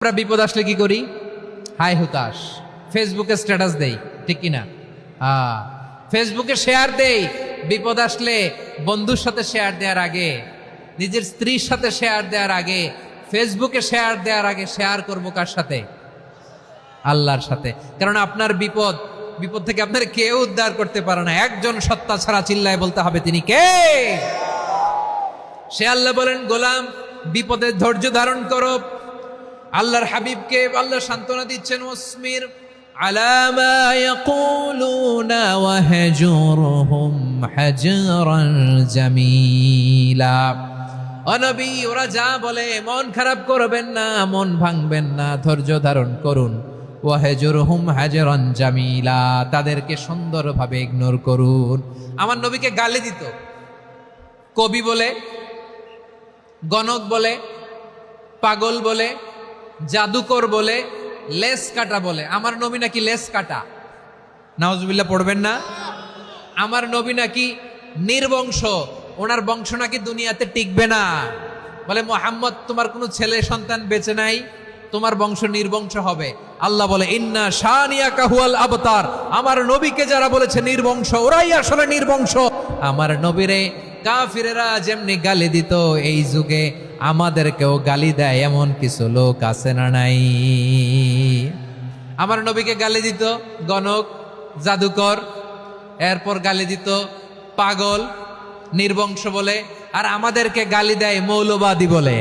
আমরা বিপদ আসলে কি করি? হাই হুতাশ, ফেসবুকে স্ট্যাটাস দেই, ঠিক কিনা? ফেসবুকে শেয়ার দেই। বিপদ আসলে বন্ধুর সাথে শেয়ার দেওয়ার আগে, নিজের স্ত্রীর সাথে শেয়ার দেওয়ার আগে, ফেসবুকে শেয়ার দেওয়ার আগে শেয়ার করবো কার সাথে? আল্লাহর সাথে। কারণ আপনার বিপদ থেকে আপনার কেউ উদ্ধার করতে পারে না, একজন সত্তা ছাড়া। চিল্লায় বলতে হবে তিনি কে? সে আল্লাহ বলেন, গোলাম বিপদে ধৈর্য ধারণ করো। আল্লাহর হাবিবকে আল্লাহ সান্ত্বনা দিচ্ছেন, ওয়াসমির আলা মা ইয়াকুলুনা ওয়াহজুরহুম হাজরান জামিলা। ও নবী, ওরা যা বলে মন খারাপ করবেন না, মন ভাঙবেন না, ধৈর্য ধারণ করুন। ওয়াহজুরহুম হাজরান জামিলা, তাদেরকে সুন্দরভাবে ইগনোর করুন। আমার নবীকে গালি দিত কবি বলে, গণক বলে, পাগল বলে, জাদুকর বলে, লেস কাটা বলে। আমার নবী নাকি লেস কাটা, নাউজুবিল্লাহ পড়বেন না। আমার নবী নাকি নির্বংশ, ওনার বংশ নাকি দুনিয়াতে টিকবে না। বলে, মুহাম্মদ তোমার কোনো ছেলে সন্তান বেঁচে নাই, তোমার বংশ নির্বংশ হবে। আল্লাহ বলে, ইন্না শানিয়াকা হুয়াল আবতার। আমার নবীকে যারা বলেছে নির্বংশ, ওরাই আসলে নির্বংশ। আমার নবীরে কাফিরেরা যেমনি গালি দিত, এই যুগে আমাদেরকেও গালি দেয় এমন কিছু লোক আছে না নাই? আমার নবীকে গালি দিত গণক, জাদুকর, এরপর গালি দিত পাগল, নির্বংশ বলে। আর আমাদেরকে গালি দেয় মৌলবাদী বলে,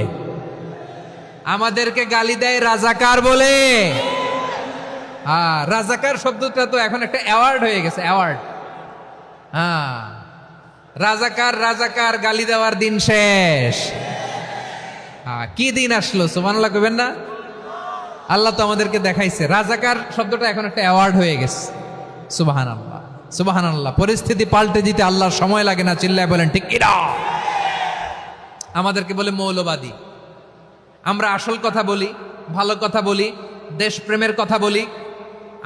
আমাদেরকে গালি দেয় রাজাকার বলে। রাজাকার শব্দটা তো এখন একটা অ্যাওয়ার্ড হয়ে গেছে, অ্যাওয়ার্ড। রাজাকার রাজাকার গালি দেওয়ার দিন শেষ। কি দিন আসলো, সুবহানাল্লাহ কইবেন না? আল্লাহ তো আমাদেরকে দেখাইছে, রাজাকার শব্দটা এখন একটা অ্যাওয়ার্ড হয়ে গেছে। সুবহানাল্লাহ, সুবহানাল্লাহ। পরিস্থিতি পাল্টে দিতে আল্লাহর সময় লাগে না, চিল্লায় বলেন ঠিক কিনা? আমাদেরকে বলে মৌলবাদী। আমরা আসল কথা বলি, ভালো কথা বলি, দেশপ্রেমের কথা বলি,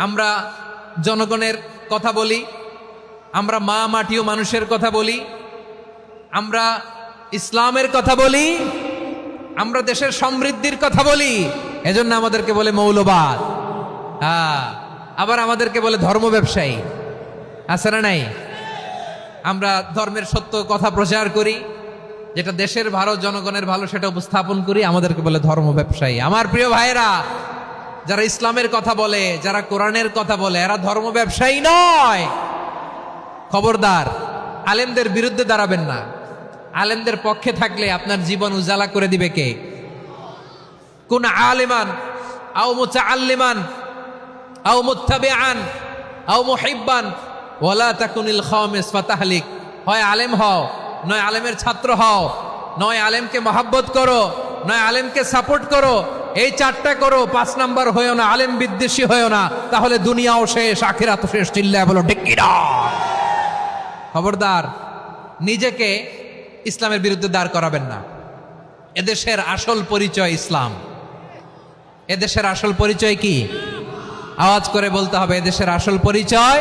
আমরা জনগণের কথা বলি, আমরা মা মাটি ও মানুষের কথা বলি, আমরা ইসলামের কথা বলি, আমরা দেশের সমৃদ্ধির কথা বলি। এজন্য আমাদেরকে বলে মৌলবাদ। আবার আমাদেরকে বলে ধর্ম ব্যবসায়ী, আছে না নাই? আমরা ধর্মের সত্য কথা প্রচার করি, যেটা দেশের ভালো, জনগণের ভালো, সেটা উপস্থাপন করি, আমাদেরকে বলে ধর্ম ব্যবসায়ী। আমার প্রিয় ভাইরা, যারা ইসলামের কথা বলে, যারা কোরআনের কথা বলে, এরা ধর্ম ব্যবসায়ী নয়। খবরদার, আলেমদের বিরুদ্ধে দাঁড়াবেন না। আলেমদের পক্ষে থাকলে আপনার জীবন উজালা করে দিবে কে? কোন আলিমান আও মুতাআল্লিমান আও মুত্তাবিআন আও মুহিব্বান ওয়ালা তাকুনিল খামিস ফাতাহলিক। হয় আলেম হও, নয় আলেমের ছাত্র হও, নয় আলেমকে মহব্বত করো, নয় আলেমকে সাপোর্ট করো। এই চারটা করো, 5 নাম্বার হয়েও না, আলেম বিদ্বেষী হয়েও না, তাহলে দুনিয়াও শেষ, আখিরাতও শেষ। চিল্লায় বলো ঠিক কিনা? খবরদার, নিজেকে ইসলামের বিরুদ্ধে দাঁড় করাবেন না। এদেশের আসল পরিচয় ইসলাম। এদেশের আসল পরিচয় কি? আওয়াজ করে বলতে হবে, এদেশের আসল পরিচয়